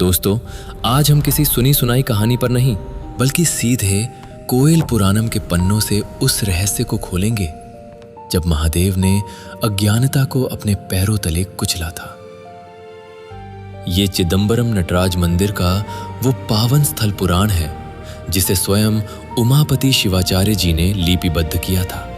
दोस्तों, आज हम किसी सुनी सुनाई कहानी पर नहीं बल्कि सीधे कोयल पुराणम के पन्नों से उस रहस्य को खोलेंगे जब महादेव ने अज्ञानता को अपने पैरों तले कुचला था। ये चिदंबरम नटराज मंदिर का वो पावन स्थल पुराण है जिसे स्वयं उमापति शिवाचार्य जी ने लिपिबद्ध किया था।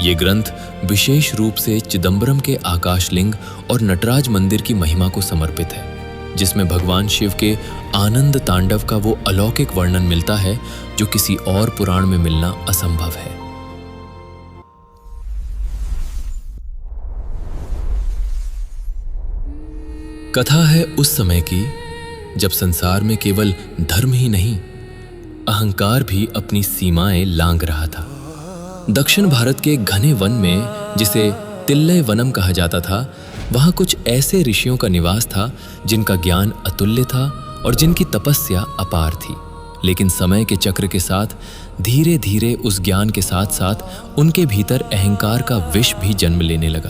ये ग्रंथ विशेष रूप से चिदंबरम के आकाशलिंग और नटराज मंदिर की महिमा को समर्पित है, जिसमें भगवान शिव के आनंद तांडव का वो अलौकिक वर्णन मिलता है जो किसी और पुराण में मिलना असंभव है। कथा है उस समय की जब संसार में केवल धर्म ही नहीं, अहंकार भी अपनी सीमाएं लांघ रहा था। दक्षिण भारत के घने वन में, जिसे तिल्लय वनम कहा जाता था, वहां कुछ ऐसे ऋषियों का निवास था जिनका ज्ञान अतुल्य था और जिनकी तपस्या अपार थी। लेकिन समय के चक्र के साथ धीरे धीरे उस ज्ञान के साथ साथ उनके भीतर अहंकार का विष भी जन्म लेने लगा।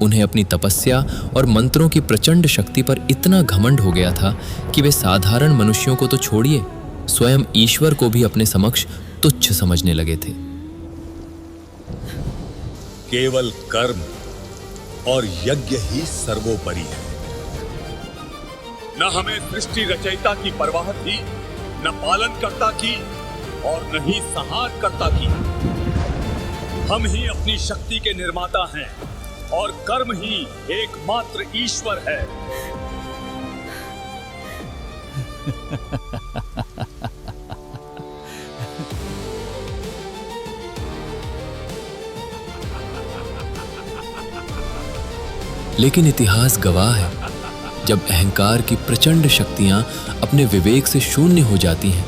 उन्हें अपनी तपस्या और मंत्रों की प्रचंड शक्ति पर इतना घमंड हो गया था कि वे साधारण मनुष्यों को तो छोड़िए, स्वयं ईश्वर को भी अपने समक्ष तुच्छ समझने लगे थे। केवल कर्म और यज्ञ ही सर्वोपरि है। न हमें सृष्टि रचयिता की परवाह थी, न पालनकर्ता की और न ही संहारकर्ता की। हम ही अपनी शक्ति के निर्माता हैं और कर्म ही एकमात्र ईश्वर है। लेकिन इतिहास गवाह है, जब अहंकार की प्रचंड शक्तियां अपने विवेक से शून्य हो जाती हैं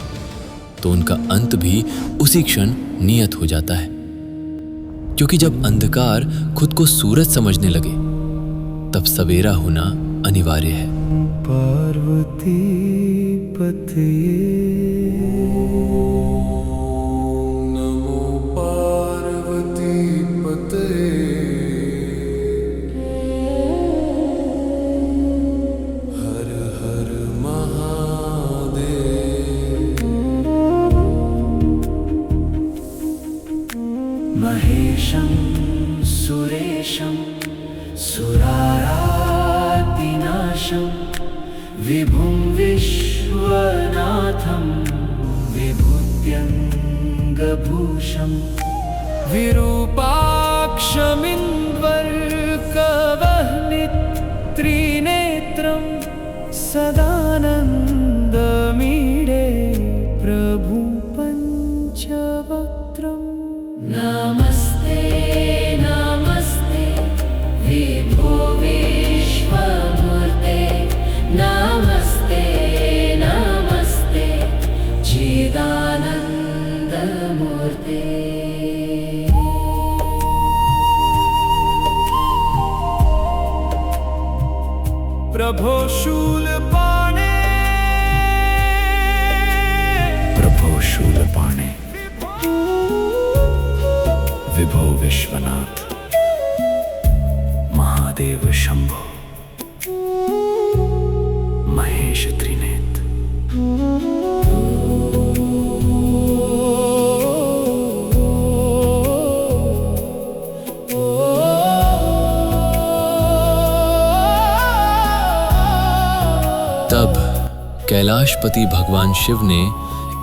तो उनका अंत भी उसी क्षण नियत हो जाता है। क्योंकि जब अंधकार खुद को सूरज समझने लगे तब सवेरा होना अनिवार्य है। पार्वती पते नमो पार्वती पते हर हर महादेव। महेशं सुरेशं सुरारातिनाशं विभुं विश्वनाथं विभूत्यङ्गभूषं विरूपाक्षमिन्द्वर्कवह्नित्रिनेत्रं सदानन्दमीडे प्रभु पञ्चवक्त्रम्। नमस्ते नमस्ते विभो विश्वमूर्ते, नमस्ते नमस्ते चिदानन्दमूर्ते। प्रभो शूलपाणे, प्रभो शूलपाणे विभो विश्वनाथ महादेव शंभो महेश त्रिनेत्र। तब कैलाशपति भगवान शिव ने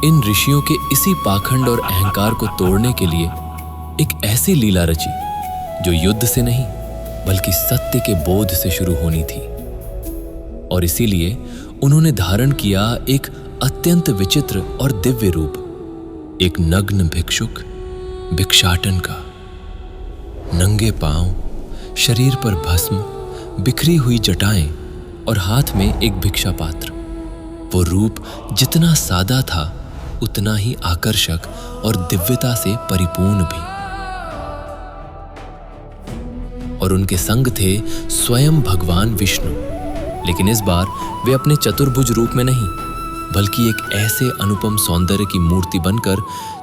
इन ऋषियों के इसी पाखंड और अहंकार को तोड़ने के लिए एक ऐसी लीला रची जो युद्ध से नहीं बल्कि सत्य के बोध से शुरू होनी थी। और इसीलिए उन्होंने धारण किया एक अत्यंत विचित्र और दिव्य रूप, एक नग्न भिक्षुक भिक्षाटन का। नंगे पांव, शरीर पर भस्म, बिखरी हुई जटाएं और हाथ में एक भिक्षा पात्र। वो रूप जितना सादा था उतना ही आकर्षक और दिव्यता से परिपूर्ण भी। और उनके संग थे स्वयं भगवान विष्णु, लेकिन इस बार वे अपने चतुर्भुज रूप में नहीं बल्कि एक ऐसे अनुपम सौंदर्य की मूर्ति बनकर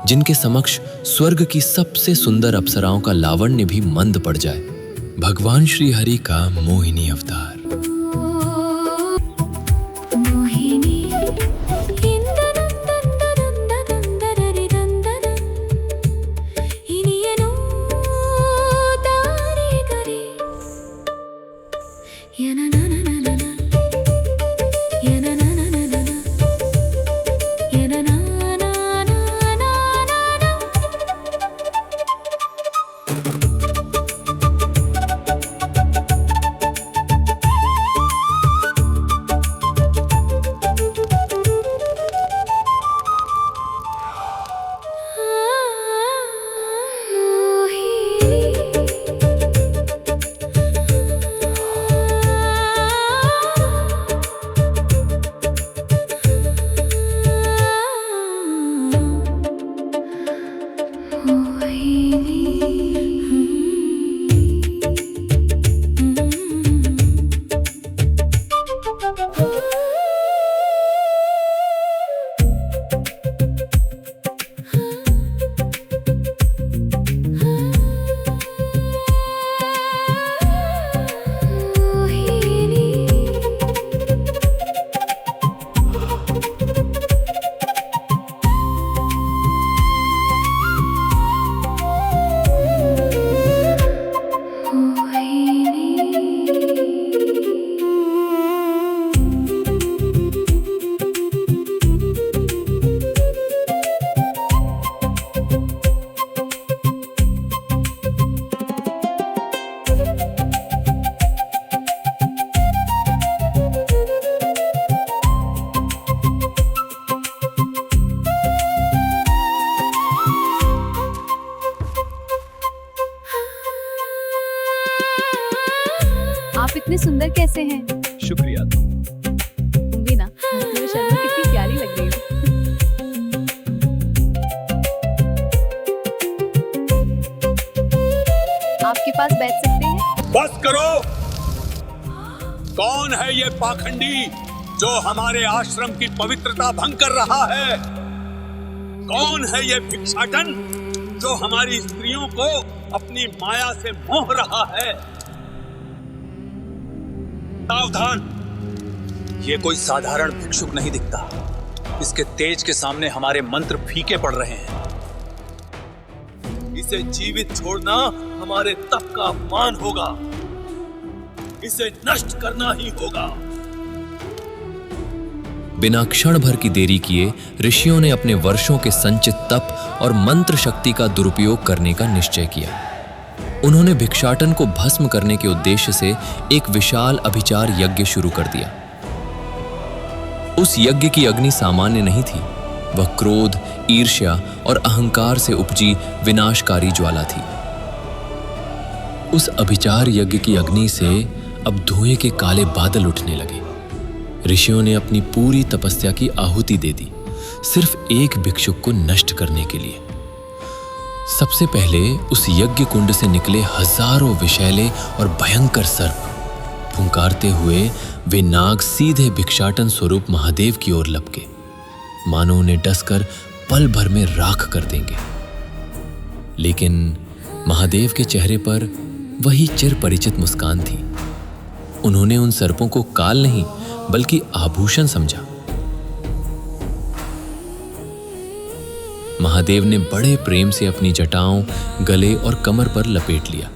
जिनके समक्ष स्वर्ग की सबसे सुंदर अप्सराओं का लावण्य भी मंद पड़ जाए। भगवान श्री हरि का मोहिनी अवतार। आप इतने सुंदर कैसे हैं? शुक्रिया। तुम भी ना, तुम्हें शर्मा कितनी प्यारी लग रही हो। आपके पास बैठ सकते हैं? बस करो। कौन है ये पाखंडी जो हमारे आश्रम की पवित्रता भंग कर रहा है? कौन है ये भिक्षाटन जो हमारी स्त्रियों को अपनी माया से मोह रहा है? सावधान, ये कोई साधारण भिक्षुक नहीं दिखता। इसके तेज के सामने हमारे मंत्र फीके पड़ रहे हैं। इसे जीवित छोड़ना हमारे तप का अपमान होगा। इसे नष्ट करना ही होगा। बिना क्षण भर की देरी किए ऋषियों ने अपने वर्षों के संचित तप और मंत्र शक्ति का दुरुपयोग करने का निश्चय किया। उन्होंने भिक्षाटन को भस्म करने के उद्देश्य से एक विशाल अभिचार यज्ञ शुरू कर दिया। उस यज्ञ की अग्नि सामान्य नहीं थी, वह क्रोध, ईर्ष्या और अहंकार से उपजी विनाशकारी ज्वाला थी। उस अभिचार यज्ञ की अग्नि से अब धुएं के काले बादल उठने लगे। ऋषियों ने अपनी पूरी तपस्या की आहुति दे दी, सिर्फ एक भिक्षुक को नष्ट करने के लिए। सबसे पहले उस यज्ञ कुंड से निकले हजारों विषैले और भयंकर सर्प। फुंकारते हुए वे नाग सीधे भिक्षाटन स्वरूप महादेव की ओर लपके, मानो उन्हें डसकर पल भर में राख कर देंगे। लेकिन महादेव के चेहरे पर वही चिर परिचित मुस्कान थी। उन्होंने उन सर्पों को काल नहीं बल्कि आभूषण समझा। महादेव ने बड़े प्रेम से अपनी जटाओं, गले और कमर पर लपेट लिया।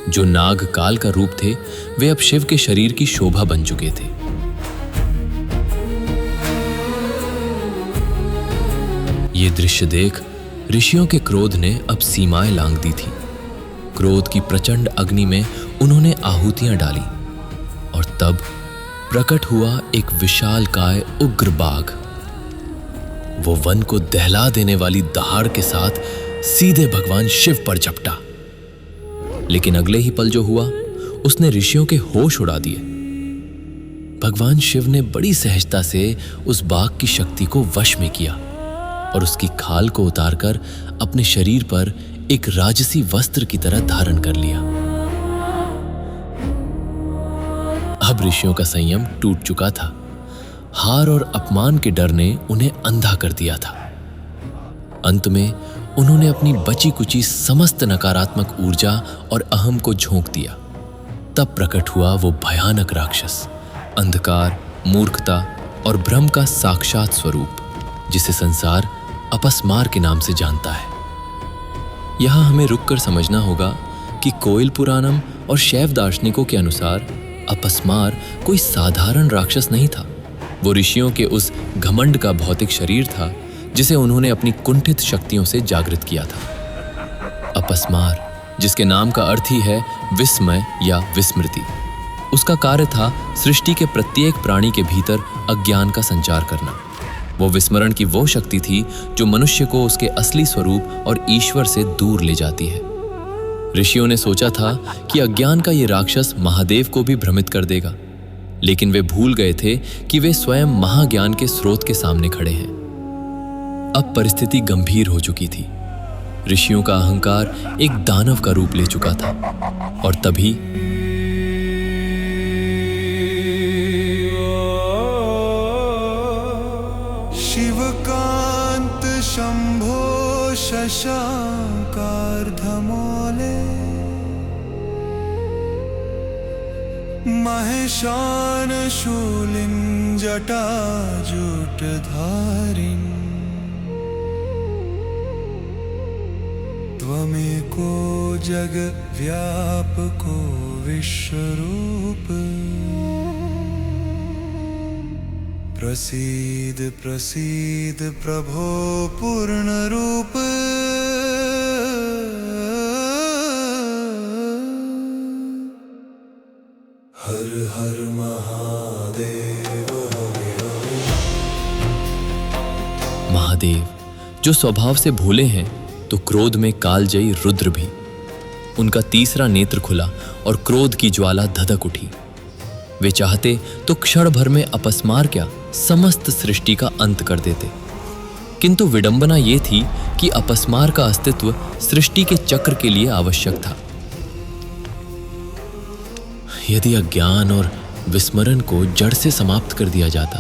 जो नाग काल का रूप थे, वे अब शिव के शरीर की शोभा बन चुके थे। ये दृश्य देख ऋषियों के क्रोध ने अब सीमाएं लांघ दी थी। क्रोध की प्रचंड अग्नि में उन्होंने आहुतियां डाली और तब प्रकट हुआ एक विशालकाय उग्र बाघ। वो वन को दहला देने वाली दहाड़ के साथ सीधे भगवान शिव पर झपटा। लेकिन अगले ही पल जो हुआ, उसने ऋषियों के होश उड़ा दिए। भगवान शिव ने बड़ी सहजता से उस बाघ की शक्ति को वश में किया और उसकी खाल को उतारकर अपने शरीर पर एक राजसी वस्त्र की तरह धारण कर लिया। अब ऋषियों का संयम टूट चुका था। हार और अपमान के डर ने उन्हें अंधा कर दिया था। अंत में उन्होंने अपनी बची कुची समस्त नकारात्मक ऊर्जा और अहम को झोंक दिया। तब प्रकट हुआ वो भयानक राक्षस, अंधकार, मूर्खता और भ्रम का साक्षात स्वरूप, जिसे संसार अपस्मार के नाम से जानता है। यहां हमें रुककर समझना होगा कि कोयल पुराणम और शैव दार्शनिकों के अनुसार अपस्मार कोई साधारण राक्षस नहीं था। वो ऋषियों के उस घमंड का भौतिक शरीर था जिसे उन्होंने अपनी कुंठित शक्तियों से जागृत किया था। अपस्मार, जिसके नाम का अर्थ ही है विस्मय या विस्मृति, उसका कार्य था सृष्टि के प्रत्येक प्राणी के भीतर अज्ञान का संचार करना। वो विस्मरण की वो शक्ति थी जो मनुष्य को उसके असली स्वरूप और ईश्वर से दूर ले जाती है। ऋषियों ने सोचा था कि अज्ञान का ये राक्षस महादेव को भी भ्रमित कर देगा, लेकिन वे भूल गए थे कि वे स्वयं महाज्ञान के स्रोत के सामने खड़े हैं। अब परिस्थिति गंभीर हो चुकी थी। ऋषियों का अहंकार एक दानव का रूप ले चुका था और तभी शिवकांत शंभो शशांकार्धमौले महेशान शूलिं जटाजूटधारिन् त्वमेको जगव्यापको विश्वरूप प्रसीद प्रसीद प्रभो पूर्णरूप हर हर महादेव। महादेव, जो स्वभाव से भोले हैं, तो क्रोध में कालजयी रुद्र भी। उनका तीसरा नेत्र खुला और क्रोध की ज्वाला धधक उठी। वे चाहते तो क्षण भर में अपस्मार क्या, समस्त सृष्टि का अंत कर देते। किंतु विडंबना ये थी कि अपस्मार का अस्तित्व सृष्टि के चक्र के लिए आवश्यक था। यदि अज्ञान और विस्मरण को जड़ से समाप्त कर दिया जाता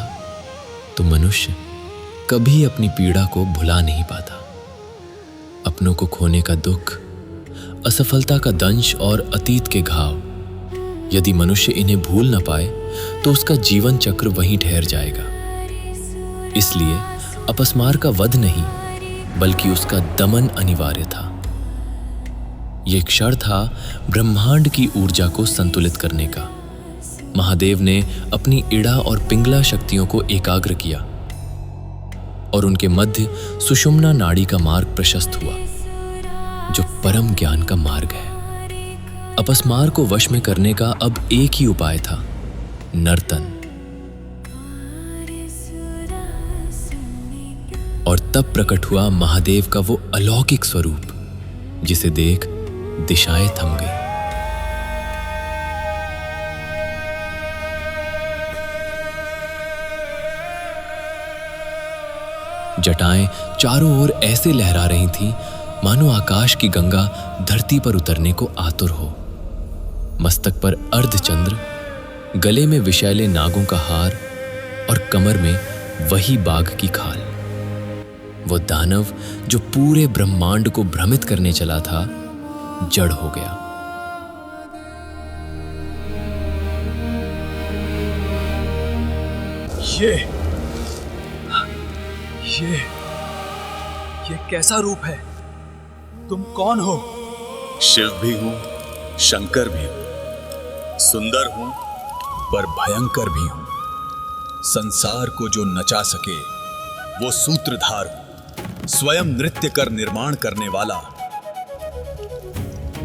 तो मनुष्य कभी अपनी पीड़ा को भुला नहीं पाता। अपनों को खोने का दुख, असफलता का दंश और अतीत के घाव, यदि मनुष्य इन्हें भूल न पाए तो उसका जीवन चक्र वहीं ठहर जाएगा। इसलिए अपस्मार का वध नहीं बल्कि उसका दमन अनिवार्य था। यह क्षण था ब्रह्मांड की ऊर्जा को संतुलित करने का। महादेव ने अपनी इड़ा और पिंगला शक्तियों को एकाग्र किया और उनके मध्य सुषुम्ना नाड़ी का मार्ग प्रशस्त हुआ, जो परम ज्ञान का मार्ग है। अपस्मार को वश में करने का अब एक ही उपाय था, नर्तन। और तब प्रकट हुआ महादेव का वो अलौकिक स्वरूप जिसे देख दिशाएं थम गई। जटाएं चारों ओर ऐसे लहरा रही थीं मानो आकाश की गंगा धरती पर उतरने को आतुर हो। मस्तक पर अर्धचंद्र, गले में विषैले नागों का हार और कमर में वही बाघ की खाल। वो दानव जो पूरे ब्रह्मांड को भ्रमित करने चला था, जड़ हो गया। ये कैसा रूप है? तुम कौन हो? शिव भी हूं, शंकर भी हूं, सुंदर हूं पर भयंकर भी हूं। संसार को जो नचा सके वो सूत्रधार हूं, स्वयं नृत्य कर निर्माण करने वाला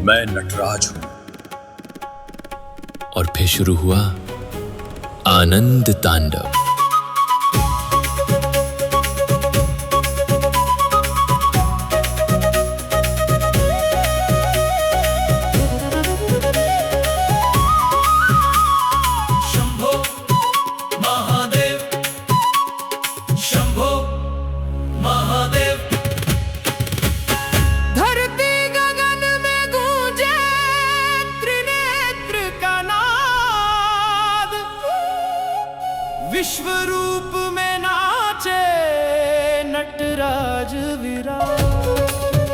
मैं नटराज हूं। और फिर शुरू हुआ आनंद तांडव। विश्व रूप में नाचे नटराज विराज।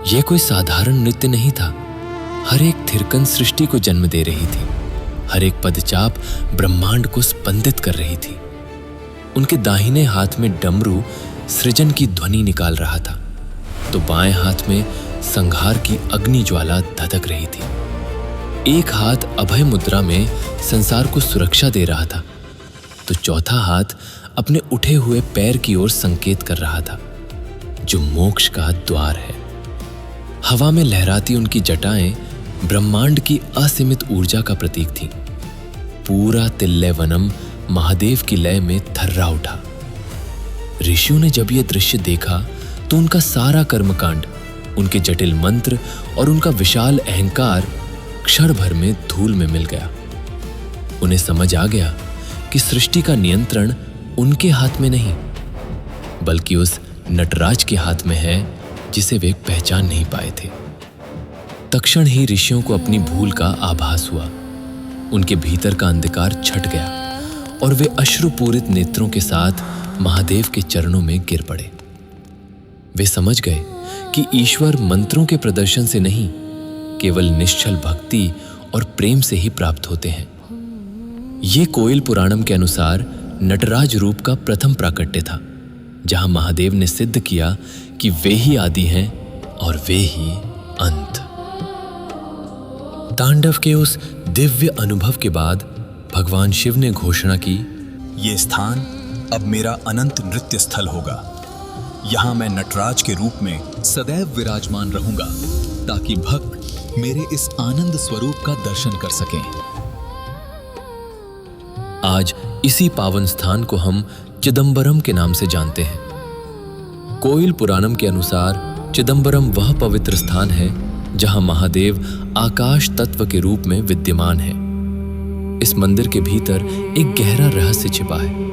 यह कोई साधारण नृत्य नहीं था। हर एक थिरकन सृष्टि को जन्म दे रही थी। हर एक पदचाप ब्रह्मांड को स्पंदित कर रही थी। उनके दाहिने हाथ में डमरू सृजन की ध्वनि निकाल रहा था, तो बाएं हाथ में संहार की अग्नि ज्वाला धधक रही थी। एक हाथ अभय मुद्रा में संसार को सुरक्षा दे रहा था, तो चौथा हाथ अपने उठे हुए पैर की ओर संकेत कर रहा था, जो मोक्ष का द्वार है। हवा में लहराती उनकी जटाएं ब्रह्मांड की असीमित ऊर्जा का प्रतीक थीं। पूरा तिल्लय वनम महादेव की लय में थर्रा उठा। ऋषियों ने जब यह दृश्य देखा तो उनका सारा कर्मकांड, उनके जटिल मंत्र और उनका विशाल अहंकार क्षण भर में धूल में मिल गया। उन्हें समझ आ गया कि सृष्टि का नियंत्रण उनके हाथ में नहीं, बल्कि उस नटराज के हाथ में है जिसे वे पहचान नहीं पाए थे। तत्क्षण ही ऋषियों को अपनी भूल का आभास हुआ। उनके भीतर का अंधकार छट गया और वे अश्रुपूरित नेत्रों के साथ महादेव के चरणों में गिर पड़े। वे समझ गए कि ईश्वर मंत्रों के प्रदर्शन से नहीं, केवल निश्चल भक्ति और प्रेम से ही प्राप्त होते हैं। ये कोयल पुराणम के अनुसार नटराज रूप का प्रथम प्राकट्य था, जहां महादेव ने सिद्ध किया कि वे ही आदि हैं और वे ही अंत। तांडव के उस दिव्य अनुभव के बाद भगवान शिव ने घोषणा की, ये स्थान अब मेरा अनंत नृत्य स्थल होगा। यहाँ मैं नटराज के रूप में सदैव विराजमान रहूंगा, ताकि भक्त मेरे इस आनंद स्वरूप का दर्शन कर सकें। आज इसी पावन स्थान को हम चिदंबरम के नाम से जानते हैं। कोयल पुराणम के अनुसार चिदंबरम वह पवित्र स्थान है जहां महादेव आकाश तत्व के रूप में विद्यमान है। इस मंदिर के भीतर एक गहरा रहस्य छिपा है।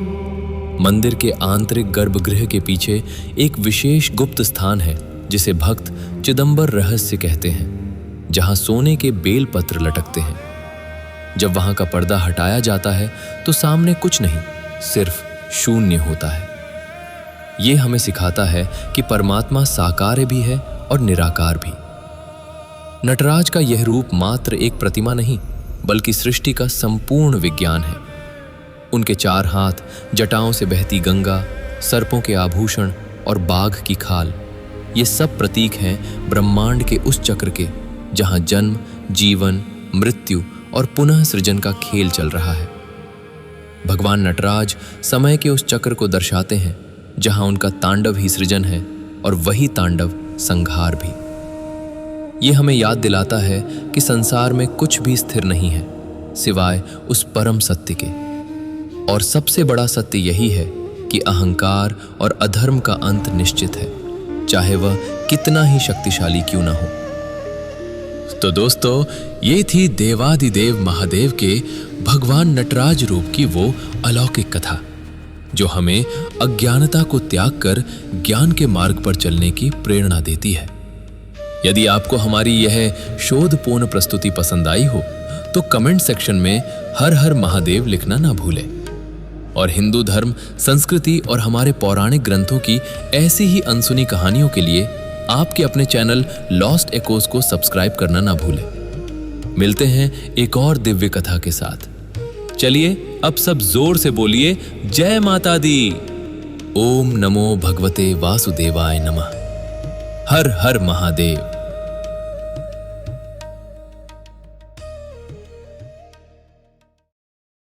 मंदिर के आंतरिक गर्भगृह के पीछे एक विशेष गुप्त स्थान है जिसे भक्त चिदंबर रहस्य कहते हैं, जहां सोने के बेल पत्र लटकते हैं। जब वहां का पर्दा हटाया जाता है तो सामने कुछ नहीं, सिर्फ शून्य होता है। यह हमें सिखाता है कि परमात्मा साकार भी है और निराकार भी। नटराज का यह रूप मात्र एक प्रतिमा नहीं, बल्कि सृष्टि का संपूर्ण विज्ञान है। उनके चार हाथ, जटाओं से बहती गंगा, सर्पों के आभूषण और बाघ की खाल, ये सब प्रतीक हैं ब्रह्मांड के उस चक्र के जहां जन्म, जीवन, मृत्यु और पुनः सृजन का खेल चल रहा है। भगवान नटराज समय के उस चक्र को दर्शाते हैं जहां उनका तांडव ही सृजन है और वही तांडव संहार भी। ये हमें याद दिलाता है कि संसार में कुछ भी स्थिर नहीं है सिवाय उस परम सत्य के। और सबसे बड़ा सत्य यही है कि अहंकार और अधर्म का अंत निश्चित है, चाहे वह कितना ही शक्तिशाली क्यों ना हो। तो दोस्तों, ये थी देवादिदेव महादेव के भगवान नटराज रूप की वो अलौकिक कथा, जो हमें अज्ञानता को त्याग कर ज्ञान के मार्ग पर चलने की प्रेरणा देती है। यदि आपको हमारी यह शोधपूर्ण प्रस्तुति पसंद आई हो तो कमेंट सेक्शन में हर हर महादेव लिखना ना भूलें। और हिंदू धर्म, संस्कृति और हमारे पौराणिक ग्रंथों की ऐसी ही अनसुनी कहानियों के लिए आपके अपने चैनल लॉस्ट एकोस को सब्सक्राइब करना ना भूलें। मिलते हैं एक और दिव्य कथा के साथ। चलिए अब सब जोर से बोलिए, जय माता दी। ओम नमो भगवते वासुदेवाय नमः। हर हर महादेव।